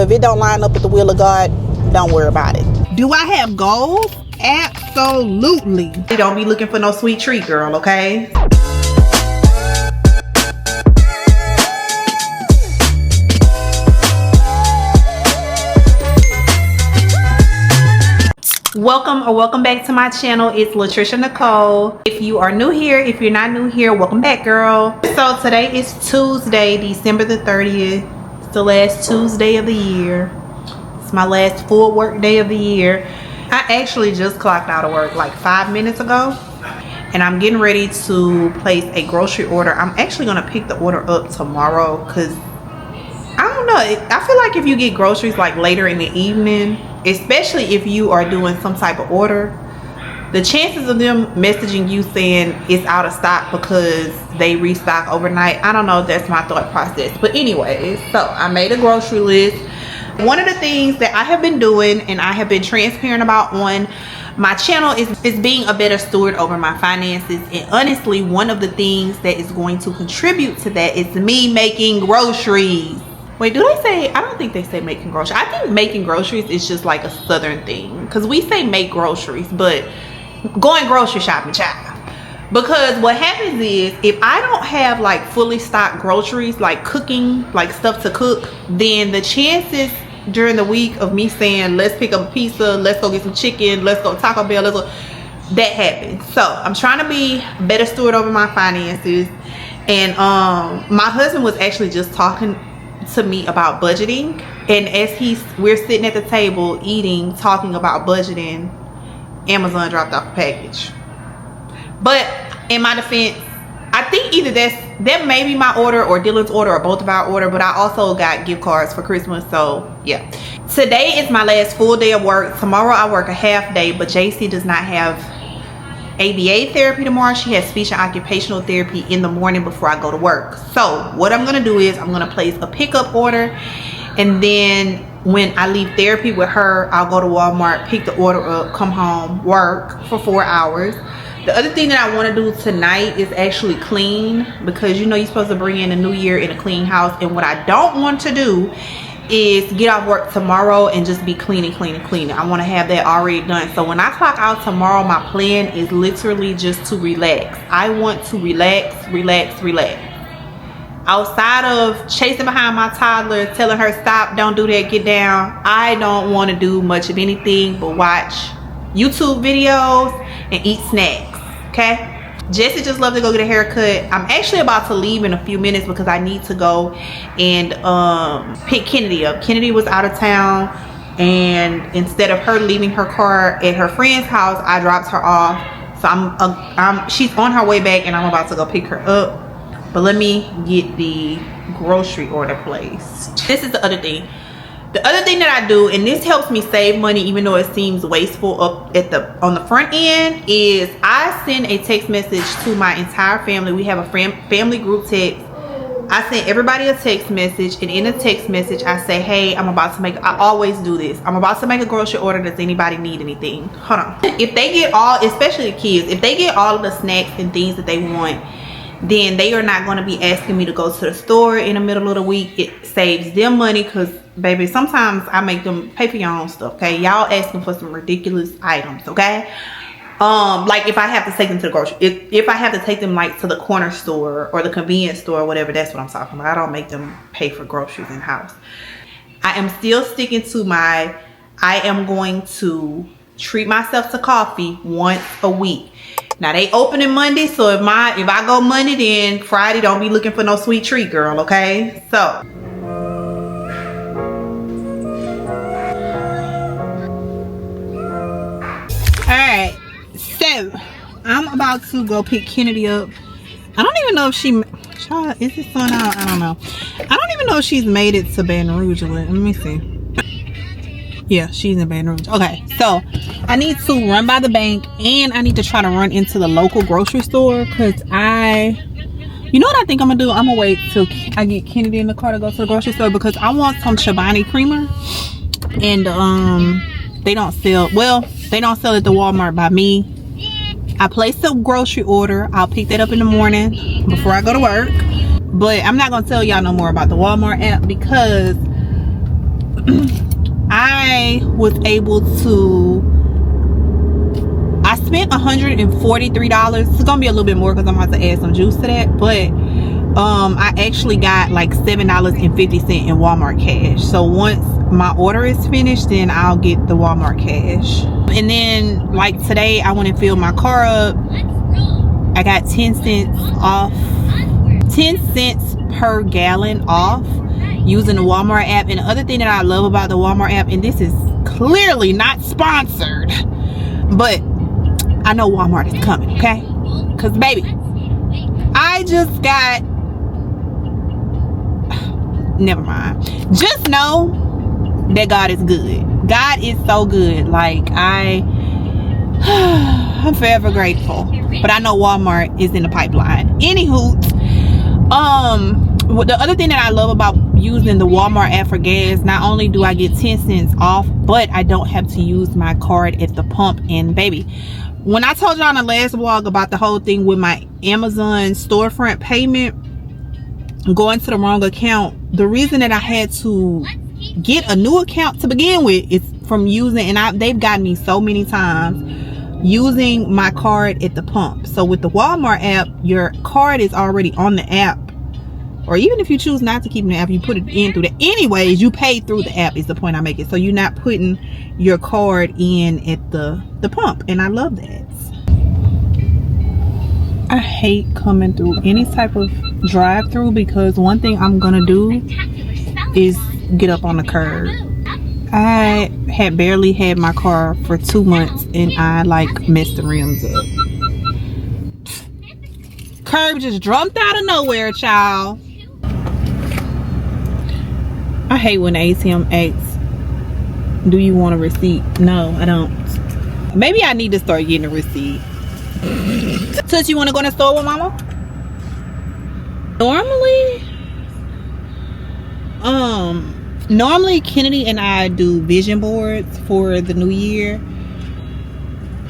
If it don't line up with the will of God, don't worry about it. Do I have goals? Absolutely. You don't be looking for no sweet treat, girl, okay? Welcome back to my channel. It's Latricia Nicole. If you are new here, if you're not new here, welcome back, girl. So today is Tuesday, December the 30th. It's the last Tuesday of the year. It's my last full work day of the year. I actually just clocked out of work like 5 minutes ago, and I'm getting ready to place a grocery order. I'm actually gonna pick the order up tomorrow because I don't know, I feel like if you get groceries like later in the evening, especially if you are doing some type of order, the chances of them messaging you saying it's out of stock because they restock overnight, I don't know, that's my thought process. But anyways, so I made a grocery list. One of the things that I have been doing and I have been transparent about on my channel is being a better steward over my finances. And honestly, one of the things that is going to contribute to that is me making groceries. Wait, do they say? I don't think they say making groceries. I think making groceries is just like a southern thing, because we say make groceries, but going grocery shopping, child. Because what happens is, if I don't have like fully stocked groceries, like cooking, like stuff to cook, then the chances during the week of me saying let's pick up a pizza, let's go get some chicken, let's go Taco Bell, let's go, that happens. So I'm trying to be better steward over my finances. And my husband was actually just talking to me about budgeting, and as we're sitting at the table eating, talking about budgeting, Amazon dropped off a package. But in my defense, I think either that may be my order or Dylan's order or both of our order, but I also got gift cards for Christmas. So yeah, today is my last full day of work. Tomorrow I work a half day, but JC does not have ABA therapy tomorrow. She has speech and occupational therapy in the morning before I go to work. So what I'm gonna do is I'm gonna place a pickup order, and then when I leave therapy with her, I'll go to Walmart, pick the order up, come home, work for 4 hours. The other thing that I want to do tonight is actually clean, because you know you're supposed to bring in the new year in a clean house, and what I don't want to do is get off work tomorrow and just be cleaning. I want to have that already done. So when I clock out tomorrow, my plan is literally just to relax. I want to relax. Outside of chasing behind my toddler, telling her stop, don't do that, get down, I don't want to do much of anything but watch YouTube videos and eat snacks, okay? Jesse just loves to go get a haircut. I'm actually about to leave in a few minutes because I need to go and pick Kennedy up. Kennedy was out of town, and instead of her leaving her car at her friend's house, I dropped her off. So she's on her way back, and I'm about to go pick her up. But let me get the grocery order placed. This is the other thing. The other thing that I do, and this helps me save money even though it seems wasteful up on the front end, is I send a text message to my entire family. We have a family group text. I send everybody a text message, and in a text message I say, hey, I always do this, I'm about to make a grocery order. Does anybody need anything? Hold on. If they get especially the kids, if they get all of the snacks and things that they want, then they are not going to be asking me to go to the store in the middle of the week. It saves them money, because baby, sometimes I make them pay for your own stuff, okay? Y'all asking for some ridiculous items, okay? Like if I have to take them to the grocery, if I have to take them like to the corner store or the convenience store or whatever, that's what I'm talking about. I don't make them pay for groceries in house. I am still sticking to I am going to treat myself to coffee once a week. Now they opening Monday, so if I go Monday, then Friday don't be looking for no sweet treat, girl, okay? So alright, so I'm about to go pick Kennedy up. I don't even know if is this sun out? I don't know. I don't even know if she's made it to Baton Rouge yet. Let me see. Yeah, she's in Baton Rouge. Okay, so I need to run by the bank, and I need to try to run into the local grocery store, because you know what I think I'm gonna do? I'm gonna wait till I get Kennedy in the car to go to the grocery store, because I want some Chobani creamer, and they don't sell at the Walmart by me. I placed a grocery order. I'll pick that up in the morning before I go to work, but I'm not gonna tell y'all no more about the Walmart app, because I was able to, I spent $143. It's gonna be a little bit more because I'm about to add some juice to that, but I actually got like $7.50 in Walmart cash. So once my order is finished, then I'll get the Walmart cash. And then like today I went and filled my car up. I got 10 cents off, 10 cents per gallon off using the Walmart app. And the other thing that I love about the Walmart app, and this is clearly not sponsored, but I know Walmart is coming, okay? Because baby, I just got, never mind. Just know that God is good. God is so good. Like I'm forever grateful. But I know Walmart is in the pipeline. Anywho, the other thing that I love about using the Walmart app for gas, not only do I get 10 cents off, but I don't have to use my card at the pump. And baby, when I told y'all in the last vlog about the whole thing with my Amazon storefront payment going to the wrong account, the reason that I had to get a new account to begin with is from using, and they've gotten me so many times using my card at the pump. So with the Walmart app, your card is already on the app, or even if you choose not to keep in the app, you put it in through the, anyways, you pay through the app is the point I make it. So you're not putting your card in at the pump, and I love that. I hate coming through any type of drive-through because one thing I'm gonna do is get up on the curb. I had barely had my car for 2 months and I like messed the rims up. Curb just jumped out of nowhere, child. I hate when the ATM asks, do you want a receipt? No, I don't. Maybe I need to start getting a receipt. Since you want to go in the store with mama? Normally Kennedy and I do vision boards for the new year.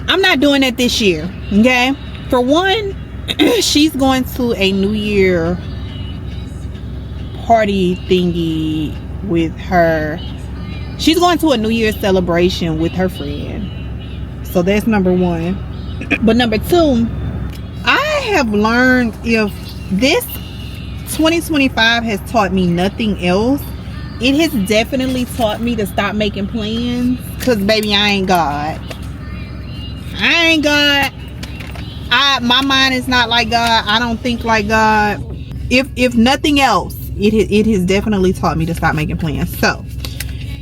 I'm not doing that this year, okay? For one, she's going to a new year party thingy with her. She's going to a new year celebration with her friend. So that's number one. But number two, I have learned, if this 2025 has taught me nothing else, it has definitely taught me to stop making plans. Because baby, I ain't God. I ain't God. My mind is not like God. I don't think like God. If nothing else, it has definitely taught me to stop making plans. So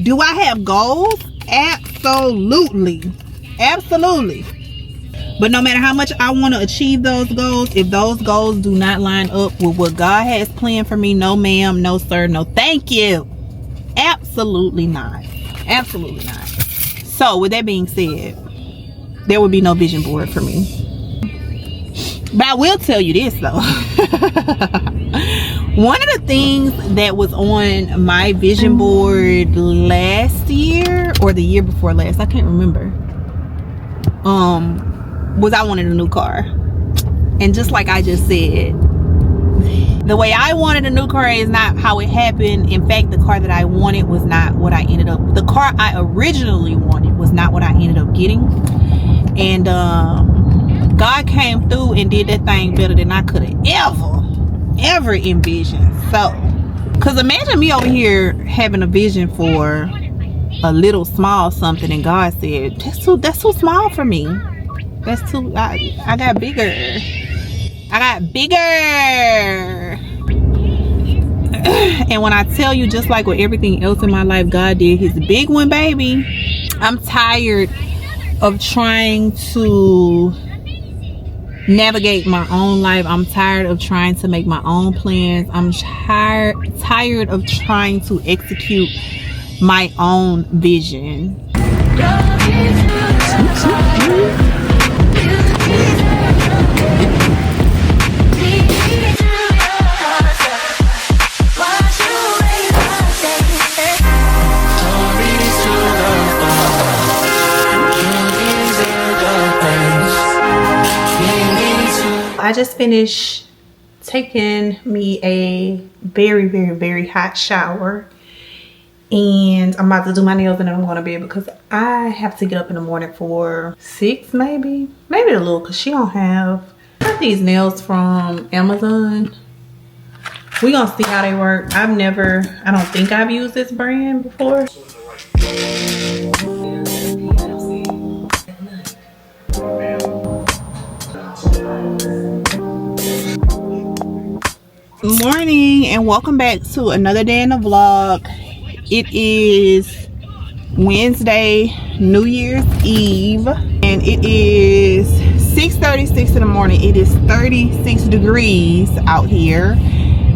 do I have goals? Absolutely. Absolutely. But no matter how much I want to achieve those goals, if those goals do not line up with what God has planned for me, no ma'am, no sir, no thank you. Absolutely not. Absolutely not. So with that being said, there would be no vision board for me. But I will tell you this though. One of the things that was on my vision board last year or the year before last, I can't remember, was I wanted a new car. And just like I just said, the way I wanted a new car is not how it happened. In fact, the car that I wanted was not what I ended up, the car I originally wanted was not what I ended up getting. And God came through and did that thing better than I could have ever envisioned. So, because imagine me over here having a vision for a little small something, and God said, that's too small for me. That's too, I got bigger. I got bigger. And when I tell you, just like with everything else in my life, God did his big one, baby. I'm tired of trying to navigate my own life. I'm tired of trying to make my own plans. I'm tired of trying to execute my own vision. I just finished taking me a very hot shower, And I'm about to do my nails and then I'm going to bed because I have to get up in the morning for 6 maybe a little, because she don't have. I got these nails from Amazon. We gonna see how they work. I don't think I've used this brand before. Morning and welcome back to another day in the vlog. It is Wednesday, New Year's Eve, and it is 6:36 in the morning. It is 36 degrees out here,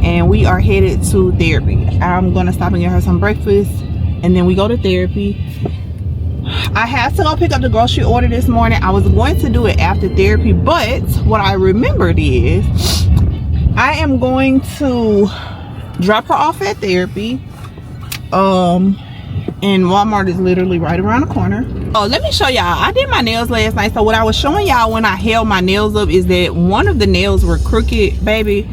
and we are headed to therapy. I'm gonna stop and get her some breakfast, and then we go to therapy. I have to go pick up the grocery order this morning. I was going to do it after therapy, but what I remembered is I am going to drop her off at therapy. And Walmart is literally right around the corner. Oh, let me show y'all. I did my nails last night. So what I was showing y'all when I held my nails up is that one of the nails were crooked, baby.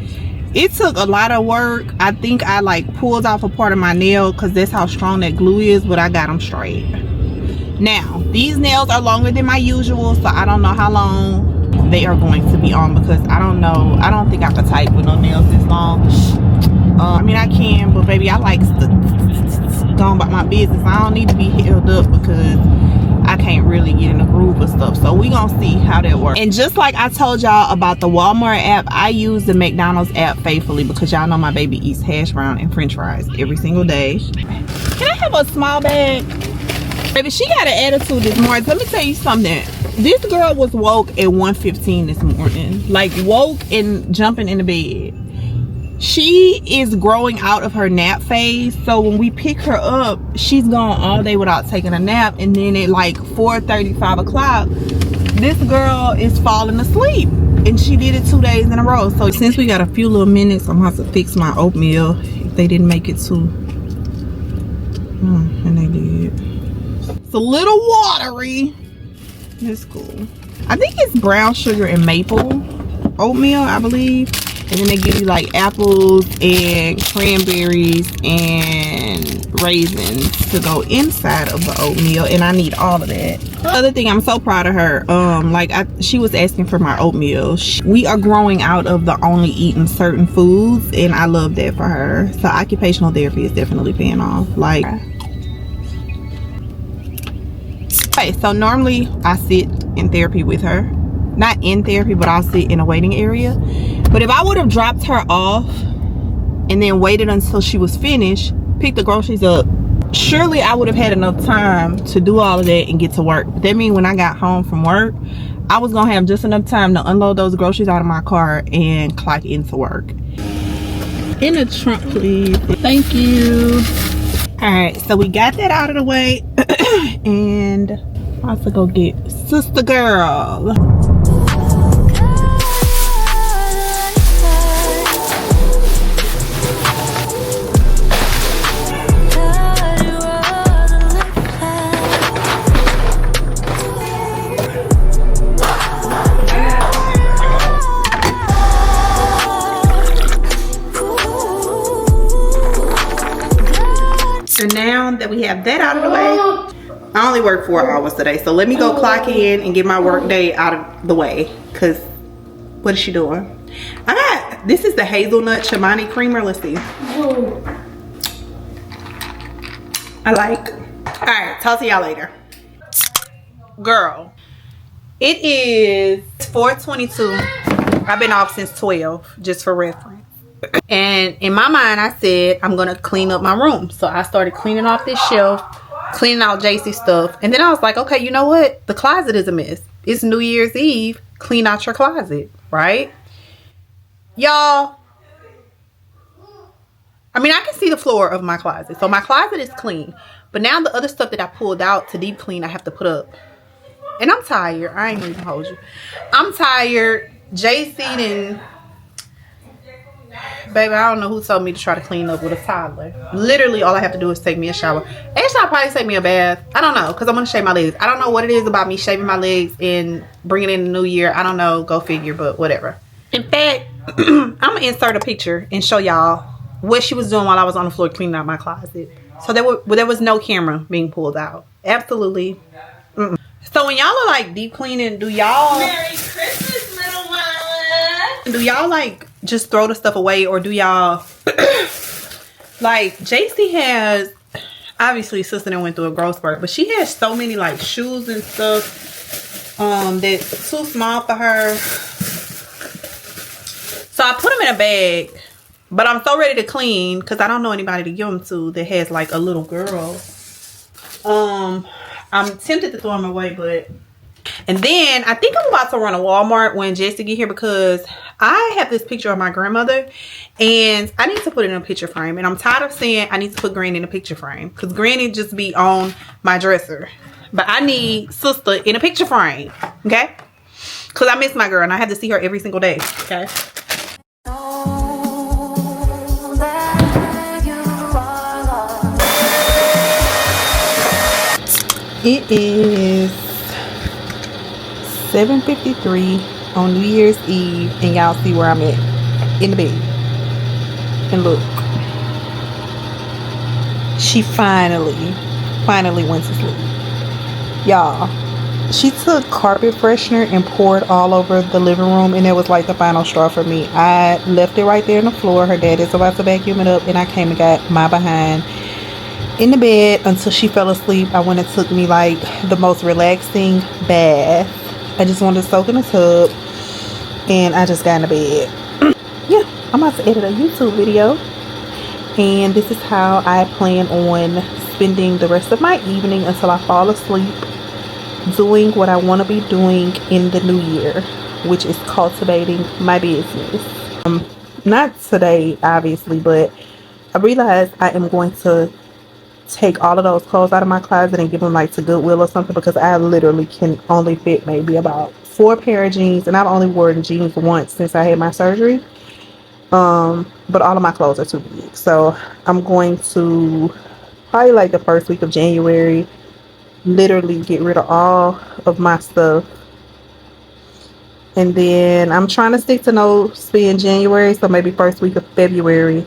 It took a lot of work. I think I like pulled off a part of my nail because that's how strong that glue is, but I got them straight. Now, these nails are longer than my usual, so I don't know how long they are going to be on, because I don't know. I don't think I could type with no nails this long. I mean, I can, but baby, I like going about my business. I don't need to be held up because I can't really get in the groove of stuff. So we gonna see how that works. And just like I told y'all about the Walmart app, I use the McDonald's app faithfully because y'all know my baby eats hash brown and french fries every single day. Can I have a small bag? Baby, she got an attitude this morning. Let me tell you something. This girl was woke at 1:15 this morning. Like, woke and jumping in the bed. She is growing out of her nap phase, so when we pick her up, she's gone all day without taking a nap, and then at like 4:30, 5 o'clock, this girl is falling asleep, and she did it 2 days in a row. So since we got a few little minutes, I'm gonna have to fix my oatmeal if they didn't make it too. And they did. It's a little watery. It's cool. I think it's brown sugar and maple oatmeal, I believe. And then they give you like apples and cranberries and raisins to go inside of the oatmeal, and I need all of that. Other thing, I'm so proud of her. She was asking for my oatmeal. We are growing out of the only eating certain foods, and I love that for her. So occupational therapy is definitely paying off. Like, okay, so normally I sit in therapy with her. Not in therapy, but I'll sit in a waiting area. But if I would have dropped her off and then waited until she was finished, picked the groceries up, surely I would have had enough time to do all of that and get to work. But that means when I got home from work, I was gonna have just enough time to unload those groceries out of my car and clock into work. In the trunk, please. Thank you. All right, so we got that out of the way. And I'm about to go get sister girl. So now that we have that out of the way, I only work 4 hours today, so let me go clock in and get my work day out of the way. Cause what is she doing? This is the hazelnut Chobani creamer. Let's see. I like. All right, talk to y'all later. Girl, it is 4:22. I've been off since 12, just for reference. And in my mind, I said I'm gonna clean up my room. So I started cleaning off this shelf, cleaning out JC's stuff, and then I was like, okay, you know what? The closet is a mess. It's New Year's Eve. Clean out your closet, right? Y'all, I mean, I can see the floor of my closet. So my closet is clean. But now the other stuff that I pulled out to deep clean, I have to put up. And I'm tired. I ain't even gonna hold you. I'm tired. JC and baby, I don't know who told me to try to clean up with a toddler. Literally, all I have to do is take me a shower. Actually, I'll probably take me a bath. I don't know, because I'm going to shave my legs. I don't know what it is about me shaving my legs and bringing in the new year. I don't know. Go figure, but whatever. In fact, I'm going to insert a picture and show y'all what she was doing while I was on the floor cleaning out my closet. So there was no camera being pulled out. Absolutely. Mm-mm. So when y'all are like deep cleaning, do y'all Merry Christmas, little one? Do y'all like just throw the stuff away, or do y'all like JC has, obviously sister that went through a growth spurt, but she has so many like shoes and stuff that's too small for her. So I put them in a bag, but I'm so ready to clean because I don't know anybody to give them to that has like a little girl. I'm tempted to throw them away, but and then I think I'm about to run to Walmart when Jesse get here because I have this picture of my grandmother and I need to put it in a picture frame, and I'm tired of saying I need to put Granny in a picture frame because Granny just be on my dresser, but I need sister in a picture frame, okay? Because I miss my girl and I have to see her every single day, okay? It is 7:53 on New Year's Eve, and y'all see where I'm at in the bed. And look, she finally went to sleep. Y'all, she took carpet freshener and poured all over the living room, and it was like the final straw for me. I left it right there on the floor. Her dad is about to vacuum it up, and I came and got my behind in the bed until she fell asleep. I went and took me like the most relaxing bath. I just wanted to soak in the tub, and I just got in the bed. Yeah, I'm about to edit a YouTube video, and this is how I plan on spending the rest of my evening until I fall asleep, doing what I want to be doing in the new year, which is cultivating my business. Not today obviously, but I realized I am going to take all of those clothes out of my closet and give them like to Goodwill or something, because I literally can only fit maybe about 4 pair of jeans, and I've only worn jeans once since I had my surgery. But all of my clothes are too big, so I'm going to probably like the first week of January literally get rid of all of my stuff, and then I'm trying to stick to no spend January, so maybe first week of February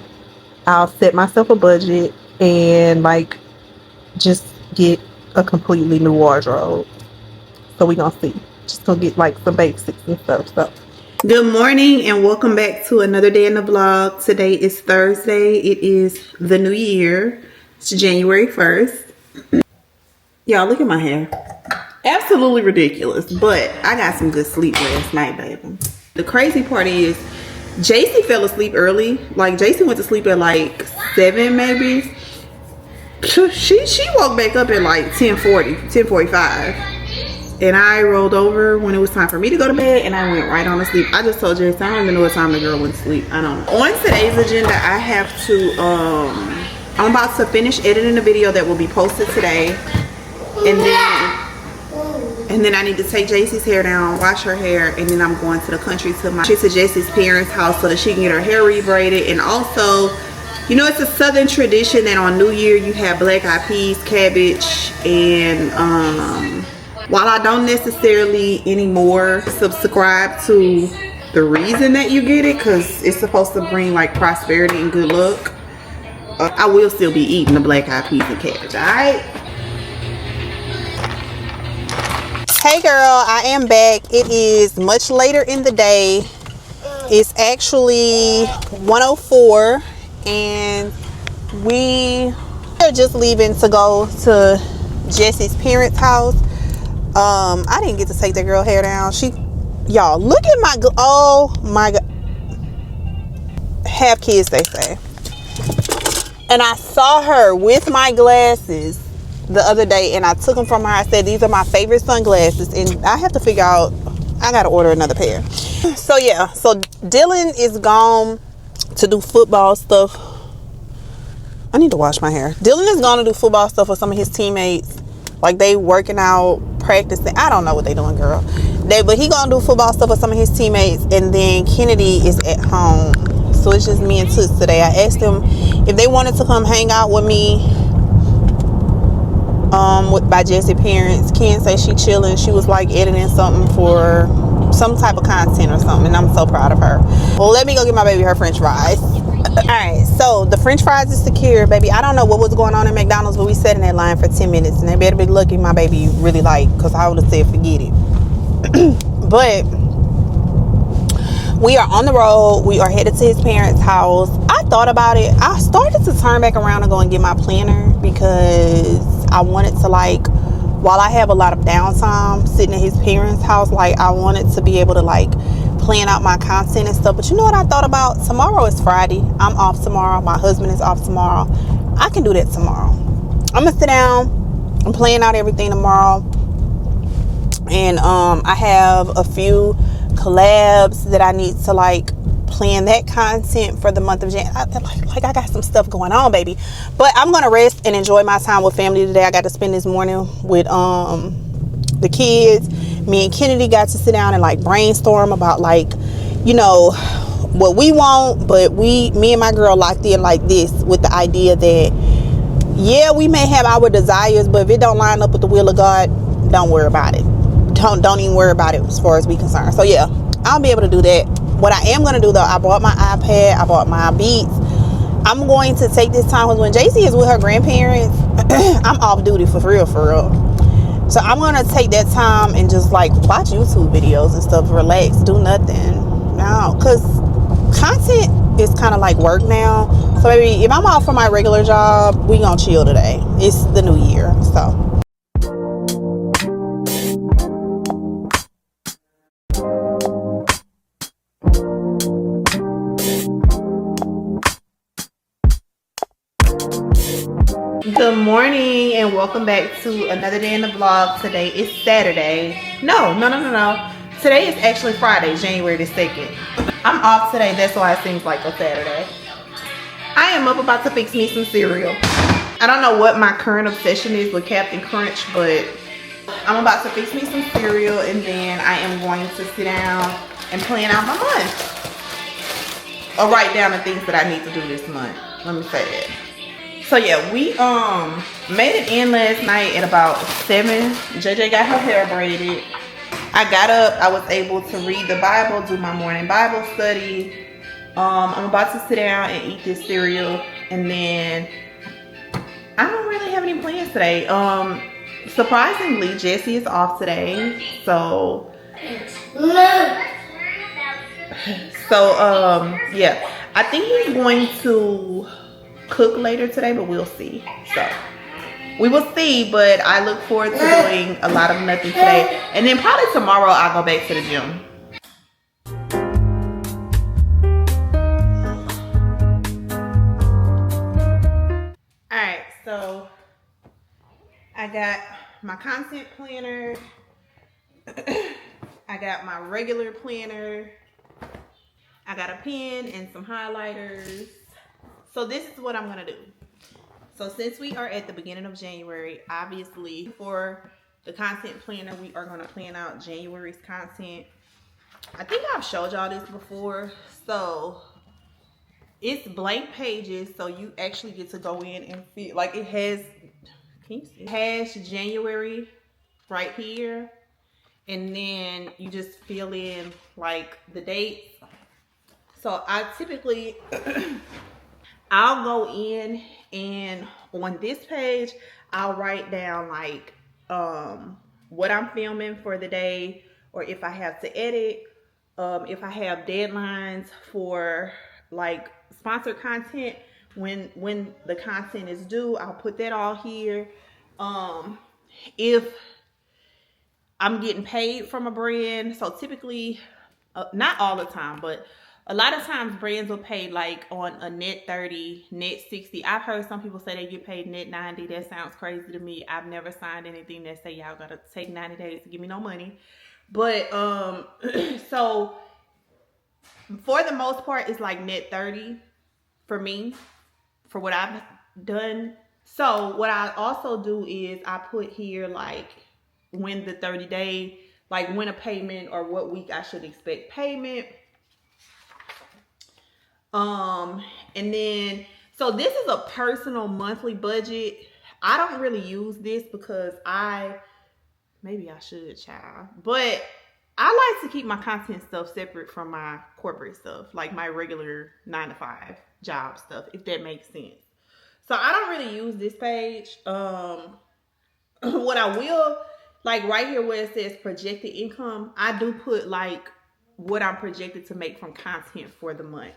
I'll set myself a budget and like just get a completely new wardrobe. So we gonna see. Just gonna get like some basics and stuff. So good morning and welcome back to another day in the vlog. Today is Thursday. It is the new year. It's January 1st. Y'all look at my hair. Absolutely ridiculous, but I got some good sleep last night, baby. The crazy part is JC fell asleep early. Like JC went to sleep at like 7 maybe. She woke back up at like 10:45, and I rolled over when it was time for me to go to bed, and I went right on to sleep. I just told JC I don't even know what time the girl went to sleep. I don't know. On today's agenda, I have to I'm about to finish editing the video that will be posted today, and then I need to take JC's hair down, wash her hair, and then I'm going to the country to Jesse's parents' house so that she can get her hair rebraided. And also, you know, it's a southern tradition that on New Year you have black eyed peas, cabbage, and while I don't necessarily anymore subscribe to the reason that you get it, because it's supposed to bring like prosperity and good luck, I will still be eating the black eyed peas and cabbage, alright? Hey girl, I am back. It is much later in the day. It's actually 1:04 and we are just leaving to go to Jesse's parents' house. I didn't get to take that girl hair down. Y'all look at my, oh my god, have kids they say. And I saw her with my glasses the other day, and I took them from her. I said these are my favorite sunglasses, and I have to figure out, I gotta order another pair. So yeah, so Dylan is gone to do football stuff. I need to wash my hair. Dylan is going to do football stuff with some of his teammates, like they working out, practicing. I don't know what they doing, girl. But he gonna do football stuff with some of his teammates, and then Kennedy is at home, so it's just me and Toots today. I asked them if they wanted to come hang out with me by Jesse's parents. Ken say she chilling. She was like editing something for some type of content or something, and I'm so proud of her. Well, let me go get my baby her french fries. Alright, so the french fries is secure, baby. I don't know what was going on in McDonald's, but we sat in that line for 10 minutes. And they better be lucky my baby really because I would have said forget it. But we are on the road. We are headed to his parents' house. I thought about it. I started to turn back around and go and get my planner because I wanted to while I have a lot of downtime sitting at his parents' house, I wanted to be able to plan out my content and stuff. But you know what I thought about? Tomorrow is Friday. I'm off tomorrow. My husband is off tomorrow. I can do that tomorrow. I'm gonna sit down and plan out everything tomorrow. And I have a few collabs that I need to plan that content for the month of January. I got some stuff going on, baby. But I'm gonna rest and enjoy my time with family today. I got to spend this morning with the kids. Me and Kennedy got to sit down and brainstorm about what we want. But me and my girl locked in this with the idea that yeah, we may have our desires, but if it don't line up with the will of God, don't worry about it. Don't even worry about it as far as we concerned. So yeah, I'll be able to do that. What I am going to do though, I bought my iPad, I bought my Beats. I'm going to take this time because when JC is with her grandparents, I'm off duty for real. So I'm going to take that time and just watch YouTube videos and stuff, relax, do nothing. No, because content is kind of work now. So maybe if I'm off from my regular job, we going to chill today. It's the new year, so. Good morning and welcome back to another day in the vlog. Today is Saturday. No. Today is actually Friday, January the 2nd. I'm off today, that's why it seems like a Saturday. I am up about to fix me some cereal. I don't know what my current obsession is with Captain Crunch, but I'm about to fix me some cereal and then I am going to sit down and plan out my month. Or write down the things that I need to do this month. Let me say that. So yeah, we made it in last night at about 7. JJ got her hair braided. I got up, I was able to read the Bible, do my morning Bible study. I'm about to sit down and eat this cereal, and then I don't really have any plans today. Surprisingly, Jesse is off today, so yeah, I think he's going to cook later today, but we'll see. So we will see, but I look forward to doing a lot of nothing today, and then probably tomorrow I'll go back to the gym. All right, so I got my content planner, I got my regular planner, I got a pen and some highlighters. So this is what I'm gonna do. So since we are at the beginning of January, obviously for the content planner, we are gonna plan out January's content. I think I've showed y'all this before. So it's blank pages, so you actually get to go in and feel it has, can you see? It has January right here, and then you just fill in the dates. So I typically I'll go in and on this page I'll write down what I'm filming for the day, or if I have to edit, if I have deadlines for sponsored content, when the content is due, I'll put that all here. If I'm getting paid from a brand, so typically not all the time, but a lot of times brands will pay on a net 30, net 60. I've heard some people say they get paid net 90. That sounds crazy to me. I've never signed anything that say y'all gotta take 90 days to give me no money. But so for the most part, it's net 30 for me, for what I've done. So what I also do is I put here when the 30 day, when a payment or what week I should expect payment. And then, so this is a personal monthly budget. I don't really use this because maybe I should, child, but I like to keep my content stuff separate from my corporate stuff, like my regular 9 to 5 job stuff, if that makes sense. So I don't really use this page. What I will, like right here where it says projected income, I do put like what I'm projected to make from content for the month.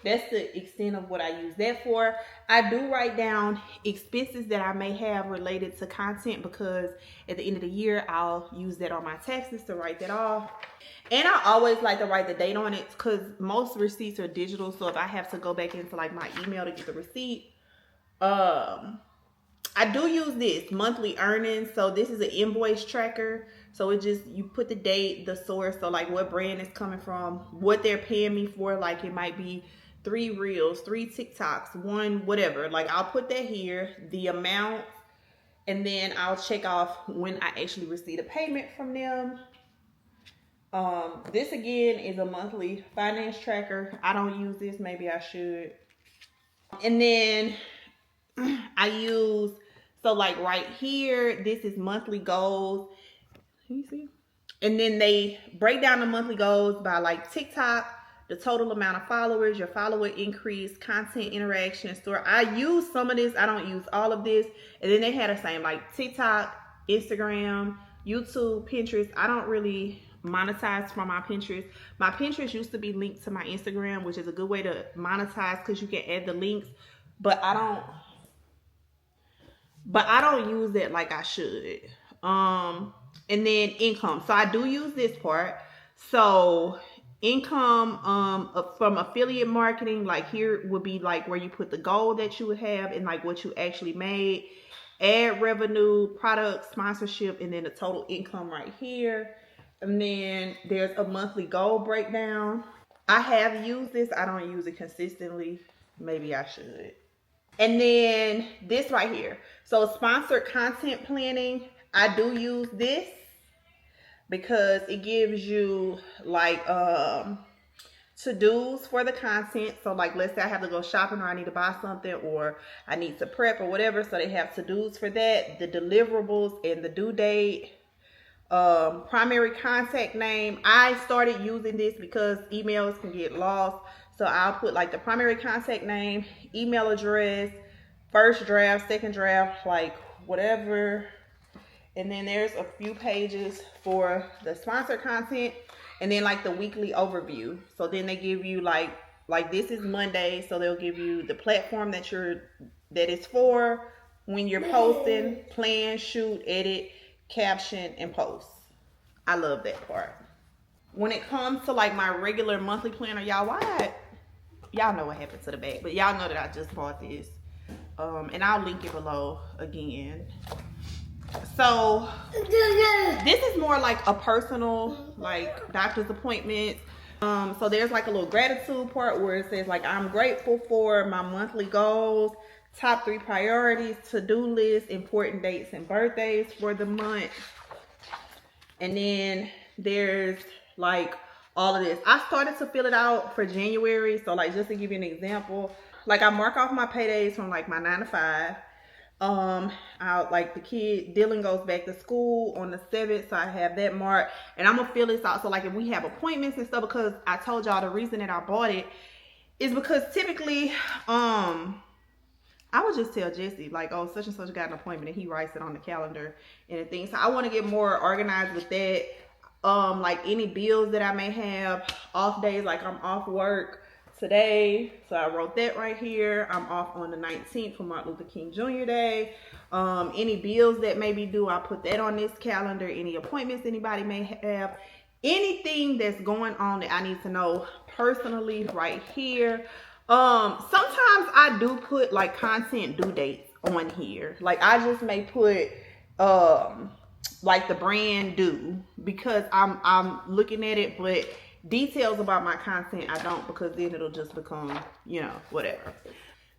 That's the extent of what I use that for. I do write down expenses that I may have related to content, because at the end of the year, I'll use that on my taxes to write that off. And I always like to write the date on it, because most receipts are digital. So if I have to go back into like my email to get the receipt, I do use this monthly earnings. So this is an invoice tracker. So it just, you put the date, the source, so like what brand is coming from, what they're paying me for. Like it might be 3 reels, 3 TikToks, 1 whatever. Like I'll put that here, the amount, and then I'll check off when I actually receive a payment from them. This again is a monthly finance tracker. I don't use this, maybe I should. And then I use, so like right here, this is monthly goals. Can you see? And then they break down the monthly goals by like TikTok, the total amount of followers, your follower increase, content interaction, store. I use some of this. I don't use all of this. And then they had the same like TikTok, Instagram, YouTube, Pinterest. I don't really monetize from my Pinterest. My Pinterest used to be linked to my Instagram, which is a good way to monetize because you can add the links. But I don't use it like I should. And then income. So I do use this part. So income from affiliate marketing, like here would be like where you put the goal that you would have and like what you actually made. Ad revenue, product sponsorship, and then the total income right here. And then there's a monthly goal breakdown. I have used this. I don't use it consistently. Maybe I should. And then this right here. So sponsored content planning. I do use this because it gives you like to-dos for the content. So like let's say I have to go shopping, or I need to buy something, or I need to prep or whatever. So they have to-dos for that, the deliverables and the due date. Primary contact name. I started using this because emails can get lost. So I'll put like the primary contact name, email address, first draft, second draft, like whatever. And then there's a few pages for the sponsored content, and then like the weekly overview. So then they give you like this is Monday, so they'll give you the platform that it's for, when you're posting, plan, shoot, edit, caption, and post. I love that part. When it comes to like my regular monthly planner, y'all know what happened to the bag, but y'all know that I just bought this. And I'll link it below again. So this is more like a personal, like doctor's appointment. So there's like a little gratitude part where it says like, I'm grateful for my monthly goals, top 3 priorities, to-do list, important dates and birthdays for the month. And then there's like all of this. I started to fill it out for January. So like, just to give you an example, like I mark off my paydays from like my 9 to 5. I'll like the kid Dylan goes back to school on the 7th, so I have that marked, and I'm gonna fill this out. So like if we have appointments and stuff, because I told y'all the reason that I bought it is because typically I would just tell Jesse like, oh, such and such got an appointment, and he writes it on the calendar and things. So I want to get more organized with that. Like any bills that I may have, off days, like I'm off work today, so I wrote that right here. I'm off on the 19th for Martin Luther King Jr. Day. Any bills that may be due, I put that on this calendar. Any appointments anybody may have, anything that's going on that I need to know personally, right here. Sometimes I do put like content due dates on here. Like I just may put like the brand due, because I'm looking at it, but details about my content I don't, because then it'll just become, you know, whatever.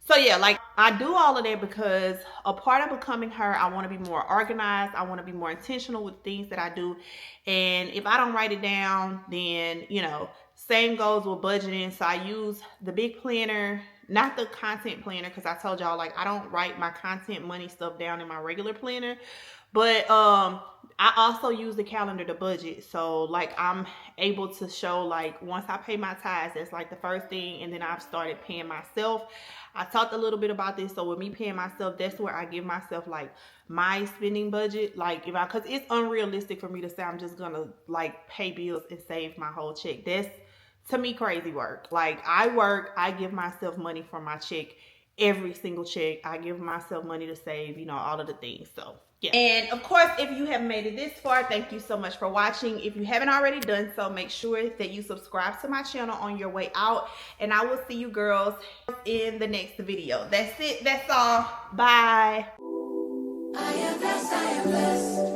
So yeah, like I do all of that because a part of becoming her, I want to be more organized. I want to be more intentional with things that I do. And if I don't write it down, then, you know, same goes with budgeting. So I use the big planner, not the content planner, because I told y'all like I don't write my content money stuff down in my regular planner. But I also use the calendar to budget. So like I'm able to show, like once I pay my tithes, that's like the first thing, and then I've started paying myself. I talked a little bit about this. So with me paying myself, that's where I give myself like my spending budget. Like cause it's unrealistic for me to say I'm just gonna like pay bills and save my whole check. That's to me crazy work. Like I work, I give myself money from my check. Every single check, I give myself money to save, all of the things. So yeah. And of course, if you have made it this far, thank you so much for watching. If you haven't already done so, make sure that you subscribe to my channel on your way out, and I will see you girls in the next video. That's it. That's all. Bye. I am blessed, I am blessed.